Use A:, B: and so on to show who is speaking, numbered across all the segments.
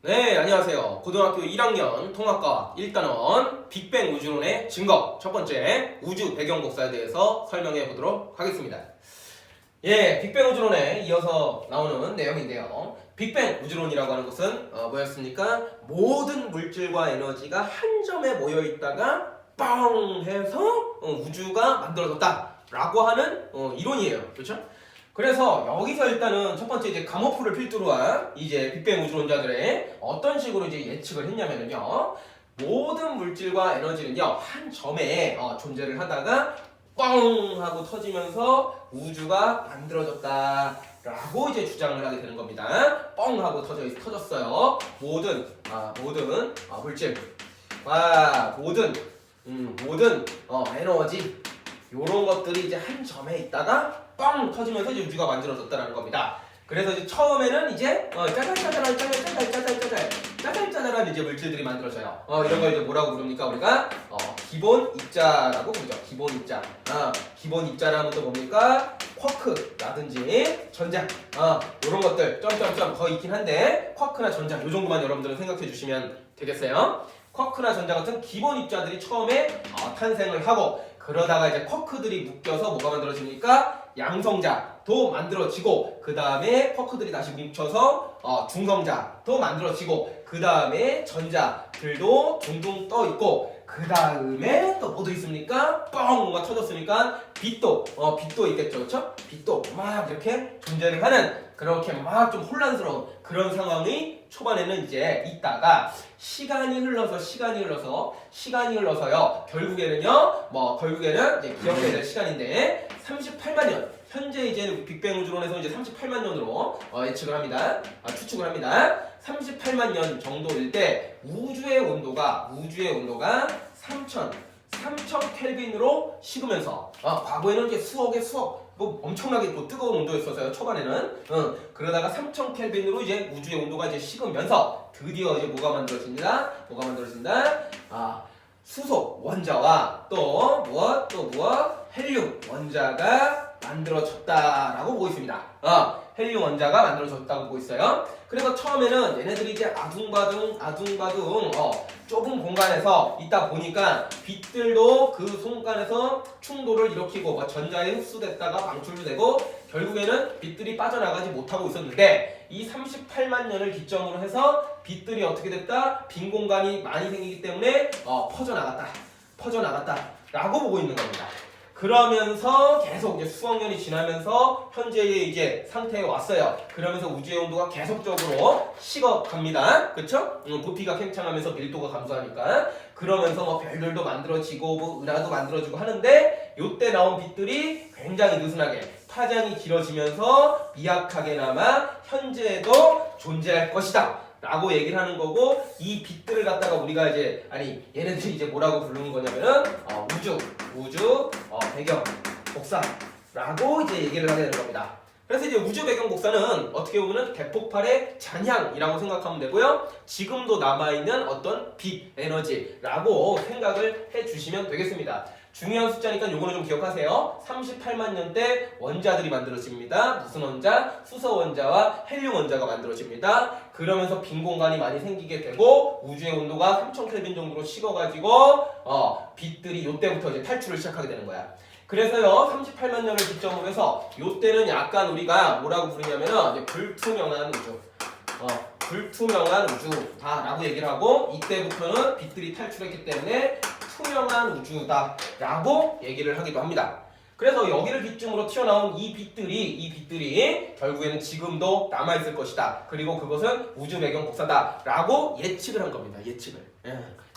A: 네, 안녕하세요. 고등학교 1학년 통합과학 1단원 빅뱅 우주론의 증거 첫 번째 우주 배경 복사에 대해서 설명해 보도록 하겠습니다. 예, 빅뱅 우주론에 이어서 나오는 내용인데요. 빅뱅 우주론이라고 하는 것은 뭐였습니까? 모든 물질과 에너지가 한 점에 모여 있다가 빵 해서 우주가 만들어졌다 라고 하는 이론이에요. 그렇죠? 그래서 여기서 일단은 첫 번째 이제 가모프를 필두로 한 이제 빅뱅 우주론자들의 어떤 식으로 이제 예측을 했냐면요. 모든 물질과 에너지는요 한 점에 존재를 하다가 뻥 하고 터지면서 우주가 만들어졌다 라고 이제 주장을 하게 되는 겁니다. 뻥 하고 터졌어요. 모든 물질과 모든 에너지 요런 것들이 이제 한 점에 있다가 뻥 터지면서 이제 우주가 만들어졌다는 겁니다. 그래서 이제 처음에는 이제 짜잘짜잘한 이제 물질들이 만들어져요. 이런 걸 이제 뭐라고 부릅니까? 우리가 기본 입자라고 부르죠. 기본 입자. 기본 입자라면 또 뭡니까? 쿼크라든지 전자. 이런 것들 점점점 더 있긴 한데 쿼크나 전자 요 정도만 여러분들은 생각해 주시면 되겠어요. 쿼크나 전자 같은 기본 입자들이 처음에 탄생을 하고 그러다가 이제 쿼크들이 묶여서 뭐가 만들어집니까? 양성자도 만들어지고 그 다음에 쿼크들이 다시 뭉쳐서 중성자도 만들어지고 그 다음에 전자들도 둥둥 떠 있고 그 다음에 또 뭐도 있습니까? 뻥 뭔가 터졌으니까 빛도 있겠죠, 그렇죠? 빛도 막 이렇게 존재를 하는 그렇게 막 좀 혼란스러운 그런 상황이 초반에는 이제 있다가 시간이 흘러서요. 결국에는 이제 기억해야 될 시간인데 38만 년. 현재 이제 빅뱅 우주론에서 이제 38만 년으로 예측을 합니다. 추측을 합니다. 38만 년 정도일 때 우주의 온도가 3,000 켈빈으로 식으면서 과거에는 이제 수억 뭐 엄청나게 뭐 뜨거운 온도였었어요. 초반에는 그러다가 3,000 켈빈으로 이제 우주의 온도가 이제 식으면서 드디어 이제 뭐가 만들어진다? 수소 원자와 또 무엇? 헬륨 원자가 만들어졌다라고 보고 있습니다. 헬륨 원자가 만들어졌다고 보고 있어요. 그래서 처음에는 얘네들이 이제 아둥바둥 좁은 공간에서 있다 보니까 빛들도 그 공간에서 충돌을 일으키고 전자에 흡수됐다가 방출도 되고 결국에는 빛들이 빠져나가지 못하고 있었는데 이 38만 년을 기점으로 해서 빛들이 어떻게 됐다? 빈 공간이 많이 생기기 때문에 퍼져나갔다 라고 보고 있는 겁니다. 그러면서 계속 이제 수억 년이 지나면서 현재의 이제 상태에 왔어요. 그러면서 우주의 온도가 계속적으로 식어갑니다. 그쵸? 부피가 팽창하면서 밀도가 감소하니까. 그러면서 뭐 별들도 만들어지고 뭐 은하도 만들어지고 하는데 요때 나온 빛들이 굉장히 느슨하게 파장이 길어지면서 미약하게나마 현재에도 존재할 것이다. 라고 얘기를 하는 거고 이 빛들을 갖다가 우리가 이제 얘네들이 이제 뭐라고 부르는 거냐면은 우주 배경 복사라고 이제 얘기를 하게 되는 겁니다. 그래서 이제 우주 배경 복사는 어떻게 보면은 대폭발의 잔향이라고 생각하면 되고요. 지금도 남아있는 어떤 빛 에너지라고 생각을 해주시면 되겠습니다. 중요한 숫자니까 요거는 좀 기억하세요. 38만 년 때 원자들이 만들어집니다. 무슨 원자? 수소 원자와 헬륨 원자가 만들어집니다. 그러면서 빈 공간이 많이 생기게 되고 우주의 온도가 3000 켈빈 정도로 식어가지고 빛들이 요때부터 이제 탈출을 시작하게 되는 거야. 그래서요 38만 년을 기점으로 해서 요때는 약간 우리가 뭐라고 부르냐면은 이제 불투명한 우주다라고 얘기를 하고 이때부터는 빛들이 탈출했기 때문에 투명한 우주다라고 얘기를 하기도 합니다. 그래서 여기를 기점으로 튀어나온 이 빛들이 결국에는 지금도 남아있을 것이다. 그리고 그것은 우주 배경 복사다라고 예측을 한 겁니다.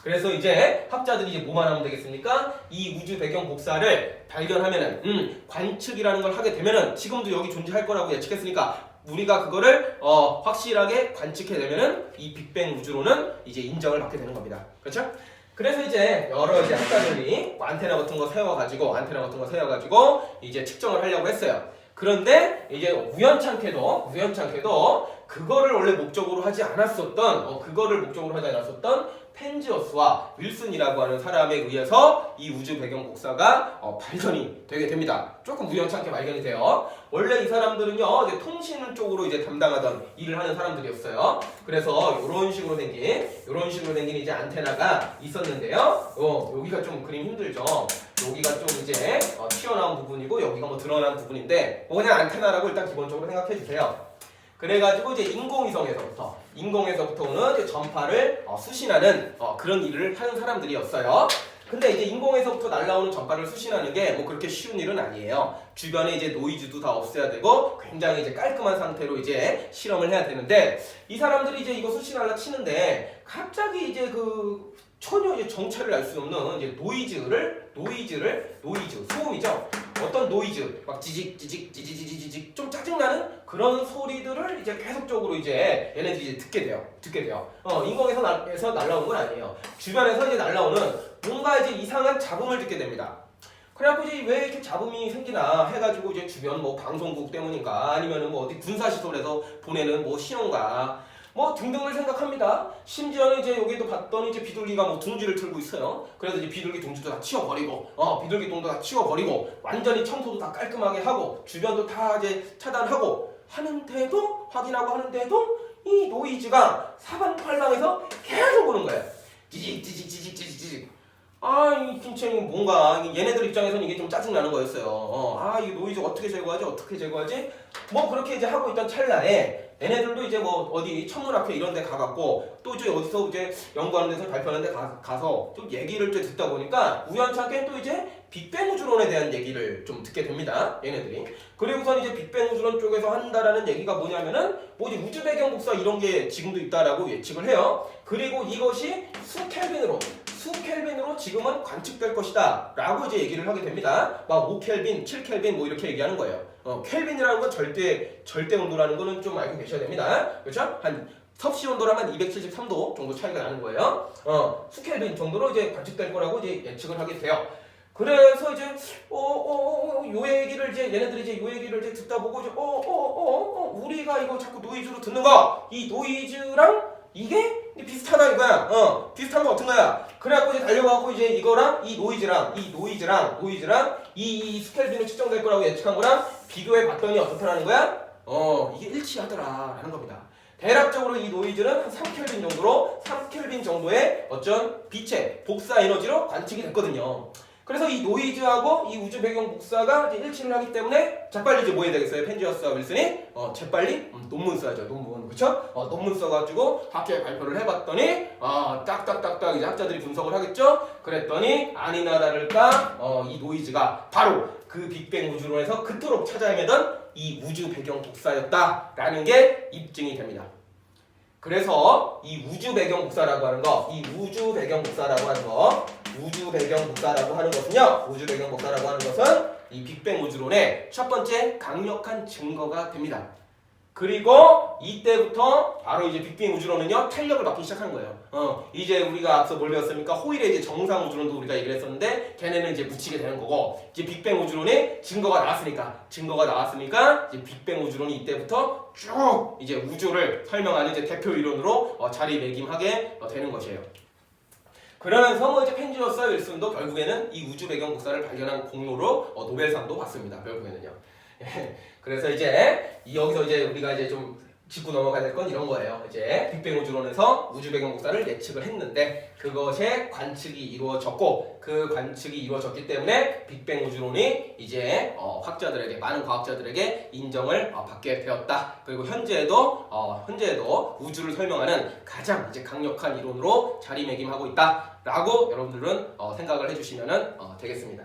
A: 그래서 이제 학자들이 이제 뭐만 하면 되겠습니까? 이 우주 배경 복사를 발견하면은 관측이라는 걸 하게 되면은 지금도 여기 존재할 거라고 예측했으니까 우리가 그거를 확실하게 관측해내면은 이 빅뱅 우주론은 이제 인정을 받게 되는 겁니다. 그렇죠? 그래서 이제 여러 이제 학자들이 안테나 같은 거 세워가지고 이제 측정을 하려고 했어요. 그런데 이제 우연찮게도 그거를 원래 목적으로 하지 않았었던 펜지어스와 윌슨이라고 하는 사람에 의해서 이 우주 배경 복사가 발견이 되게 됩니다. 조금 우연찮게 발견이 돼요. 원래 이 사람들은요, 이제 통신 쪽으로 이제 담당하던 일을 하는 사람들이었어요. 그래서 이런 식으로 생긴 이제 안테나가 있었는데요. 여기가 좀 그림 힘들죠. 여기가 좀 이제 튀어나온 부분이고 여기가 뭐 드러난 부분인데 뭐 그냥 안테나라고 일단 기본적으로 생각해 주세요. 그래가지고 이제 인공에서부터 오는 이제 전파를 수신하는 그런 일을 하는 사람들이었어요. 근데 이제 인공에서부터 날라오는 전파를 수신하는 게 뭐 그렇게 쉬운 일은 아니에요. 주변에 이제 노이즈도 다 없애야 되고 굉장히 이제 깔끔한 상태로 이제 실험을 해야 되는데 이 사람들이 이제 이거 수신하려 치는데 갑자기 이제 전혀 이제 정체를 알 수 없는 이제 노이즈, 소음이죠. 어떤 노이즈, 막 지직 좀 짜증나는 그런 소리들을 이제 계속적으로 이제 얘네들이 이제 듣게 돼요. 인공에서 날라오는 건 아니에요. 주변에서 이제 날라오는 뭔가 이제 이상한 잡음을 듣게 됩니다. 그래갖고 이제 왜 이렇게 잡음이 생기나 해가지고 이제 주변 뭐 방송국 때문인가 아니면은 뭐 어디 군사시설에서 보내는 뭐 신호인가 뭐 등등을 생각합니다. 심지어는 이제 여기도 봤더니 이제 비둘기가 뭐 둥지를 틀고 있어요. 그래서 이제 비둘기 둥지도 다 치워버리고, 비둘기 똥도 다 치워버리고, 완전히 청소도 다 깔끔하게 하고, 주변도 다 이제 차단하고 하는데도 확인하고 하는데도 이 노이즈가 사방팔방에서 계속 오는 거예요. 지직. 이 김치는 뭔가 얘네들 입장에서는 이게 좀 짜증나는 거였어요. 이 노이즈 어떻게 제거하지? 뭐 그렇게 이제 하고 있던 찰나에 얘네들도 이제 뭐 어디 천문학회 이런 데 가갖고 또 이제 어디서 이제 연구하는 데서 발표하는 데 가서 좀 얘기를 좀 듣다 보니까 우연찮게 또 이제 빅뱅 우주론에 대한 얘기를 좀 듣게 됩니다. 얘네들이. 그리고선 이제 빅뱅 우주론 쪽에서 한다라는 얘기가 뭐냐면은 뭐 이제 우주 배경 복사 이런 게 지금도 있다라고 예측을 해요. 그리고 이것이 수켈빈으로 지금은 관측될 것이다 라고 이제 얘기를 하게 됩니다. 막 5켈빈, 7켈빈 뭐 이렇게 얘기하는 거예요. 켈빈이라는 건 절대 온도라는 거는 좀 알고 계셔야 됩니다. 그렇죠? 한 섭씨 온도라면 273도 정도 차이가 나는 거예요. 수켈빈 정도로 이제 관측될 거라고 이제 예측을 하게 돼요. 그래서 이제 요 얘기를 이제 얘네들이 이제 요 얘기를 이제 듣다 보고 이제 우리가 이거 자꾸 노이즈로 듣는 거, 이 노이즈랑 이게 비슷하다 이거야. 비슷한 거 어떤 거야? 그래갖고 이제 달려가고 이제 이거랑 이 노이즈랑 이 스켈빈으로 측정될 거라고 예측한 거랑 비교해 봤더니 어떻다라는 거야? 이게 일치하더라라는 겁니다. 대략적으로 이 노이즈는 한 3켈빈 정도의 어쩐 빛의 복사 에너지로 관측이 됐거든요. 그래서 이 노이즈하고 이 우주 배경 복사가 이제 일치를 하기 때문에 재빨리 이제 뭐 해야 되겠어요? 펜지어스와 윌슨이 재빨리 논문 써야죠. 논문. 그쵸? 논문 써가지고 학회에 발표를 해봤더니 딱딱딱딱 이제 학자들이 분석을 하겠죠? 그랬더니 아니나 다를까 이 노이즈가 바로 그 빅뱅 우주론에서 그토록 찾아 헤매던 이 우주 배경 복사였다라는 게 입증이 됩니다. 그래서 이 우주 배경 복사라고 하는 거, 우주 배경 복사라고 하는 것은 이 빅뱅 우주론의 첫 번째 강력한 증거가 됩니다. 그리고 이때부터 바로 이제 빅뱅 우주론은요 탄력을 받기 시작하는 거예요. 이제 우리가 앞서 뭘 배웠습니까? 호일의 이제 정상 우주론도 우리가 얘기를 했었는데 걔네는 이제 묻히게 되는 거고 이제 빅뱅 우주론에 증거가 나왔으니까 이제 빅뱅 우주론이 이때부터 쭉 이제 우주를 설명하는 이제 대표 이론으로 자리매김하게 되는 것이에요. 그러면서 뭐 이제 펜지어스와 윌슨도 결국에는 이 우주 배경 복사를 발견한 공로로 노벨상도 받습니다. 결국에는요. 그래서 이제 여기서 이제 우리가 이제 좀 짚고 넘어가야 될 건 이런 거예요. 이제 빅뱅 우주론에서 우주 배경 복사를 예측을 했는데 그것의 관측이 이루어졌고 그 관측이 이루어졌기 때문에 빅뱅 우주론이 이제 많은 과학자들에게 인정을 받게 되었다. 그리고 현재에도 우주를 설명하는 가장 이제 강력한 이론으로 자리매김하고 있다라고 여러분들은 생각을 해주시면 되겠습니다.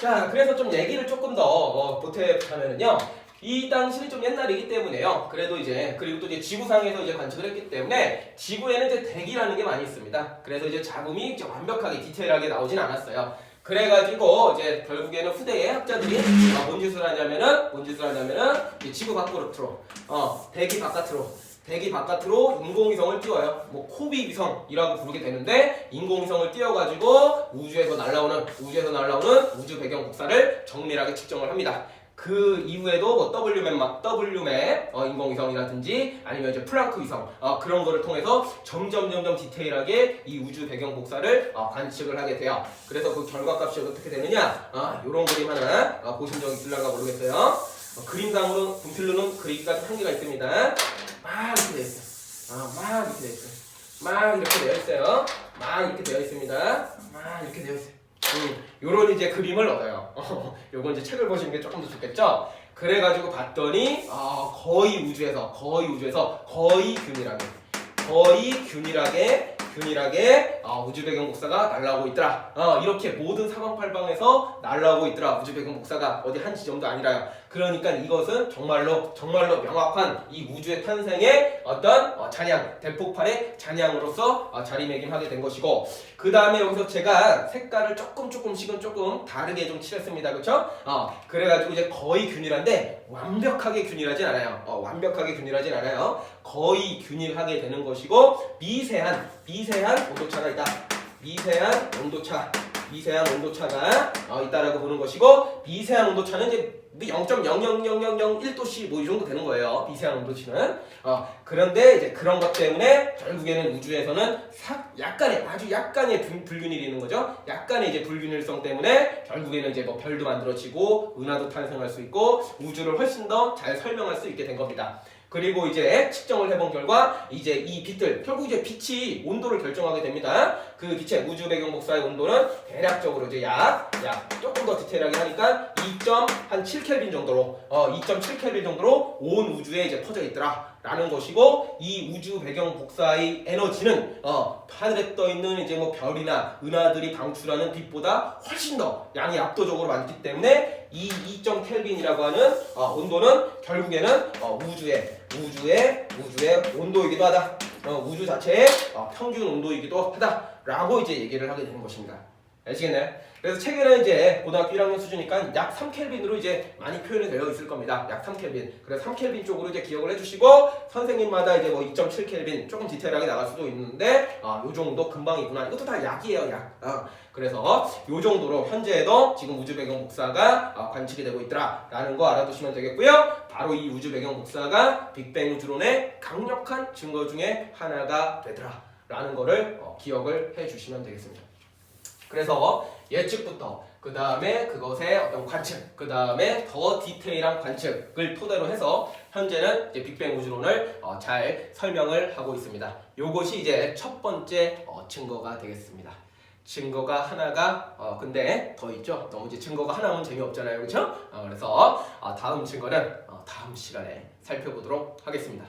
A: 자, 그래서 좀 얘기를 조금 더 보태자면은요. 이 당시는 좀 옛날이기 때문에요. 그래도 이제 그리고 또 이제 지구상에서 이제 관측을 했기 때문에 지구에는 이제 대기라는 게 많이 있습니다. 그래서 이제 잡음이 이제 완벽하게 디테일하게 나오진 않았어요. 그래가지고 이제 결국에는 후대의 학자들이 뭔 짓을 하냐면은 이제 지구 밖으로 대기 바깥으로 인공위성을 띄워요. 뭐 코비 위성이라고 부르게 되는데 인공위성을 띄워가지고 우주에서 날라오는 우주 배경 복사를 정밀하게 측정을 합니다. 그 이후에도 뭐 WMAP 인공위성이라든지 아니면 이제 플랑크 위성 그런 거를 통해서 점점 디테일하게 이 우주 배경 복사를 관측을 하게 돼요. 그래서 그 결과값이 어떻게 되느냐? 요런 그림 하나 보신 적 있을런가 모르겠어요. 그림상으로 분필로는 그리기가 좀 한계가 있습니다. 막 이렇게 되어 있어요. 막 이렇게 되어 있어요. 막 이렇게 되어 있어요. 막 이렇게 되어 있습니다. 막 이렇게 되어 있어요. 요런 이제 그림을 얻어요. 요건 이제 책을 보시는 게 조금 더 좋겠죠? 그래가지고 봤더니 거의 우주에서 거의 균일하게 우주 배경 복사가 날라오고 있더라. 이렇게 모든 사방팔방에서 날라오고 있더라. 우주 배경 복사가 어디 한 지점도 아니라요. 그러니까 이것은 정말로 명확한 이 우주의 탄생의 어떤 잔향, 대폭발의 잔향으로서 자리매김하게 된 것이고, 그 다음에 여기서 제가 색깔을 조금씩은 조금 다르게 좀 칠했습니다. 그렇죠? 그래가지고 이제 거의 균일한데 완벽하게 균일하진 않아요. 거의 균일하게 되는 것이고, 미세한 온도차가 있다. 미세한 온도차가 있다라고 보는 것이고, 미세한 온도차는 이제 0.00001도씨 뭐 이 정도 되는 거예요. 미세한 온도치는. 그런데 이제 그런 것 때문에 결국에는 우주에서는 아주 약간의 불균일이 있는 거죠. 약간의 이제 불균일성 때문에 결국에는 이제 뭐 별도 만들어지고 은하도 탄생할 수 있고 우주를 훨씬 더 잘 설명할 수 있게 된 겁니다. 그리고 이제 측정을 해본 결과 이제 이 빛들, 결국 이제 빛이 온도를 결정하게 됩니다. 그 빛의 우주 배경 복사의 온도는 대략적으로 이제 약 조금 더 디테일하게 하니까 2.7켈빈 정도로 2.7켈빈 정도로 온 우주에 이제 퍼져 있더라 라는 것이고, 이 우주 배경 복사의 에너지는 하늘에 떠 있는 이제 뭐 별이나 은하들이 방출하는 빛보다 훨씬 더 양이 압도적으로 많기 때문에 이 2.켈빈이라고 하는 온도는 결국에는 우주의 온도이기도 하다. 우주 자체의 평균 온도이기도 하다라고 이제 얘기를 하게 되는 것입니다. 아시겠나요? 그래서 책에는 이제 고등학교 1학년 수준이니까 약 3켈빈으로 이제 많이 표현이 되어 있을 겁니다. 약 3켈빈. 그래서 3켈빈 쪽으로 이제 기억을 해주시고, 선생님마다 이제 뭐 2.7켈빈 조금 디테일하게 나갈 수도 있는데 요 정도 금방이구나. 이것도 다 약이에요, 약. 그래서 요 정도로 현재에도 지금 우주 배경 복사가 관측이 되고 있더라라는 거 알아두시면 되겠고요. 바로 이 우주 배경 복사가 빅뱅 우주론의 강력한 증거 중에 하나가 되더라라는 거를 기억을 해주시면 되겠습니다. 그래서 예측부터 그 다음에 그것의 어떤 관측, 그 다음에 더 디테일한 관측을 토대로 해서 현재는 이제 빅뱅 우주론을 잘 설명을 하고 있습니다. 요것이 이제 첫 번째 증거가 되겠습니다. 증거가 하나가 근데 더 있죠. 너무 이제 증거가 하나면 재미없잖아요, 그렇죠? 그래서 다음 증거는 다음 시간에 살펴보도록 하겠습니다.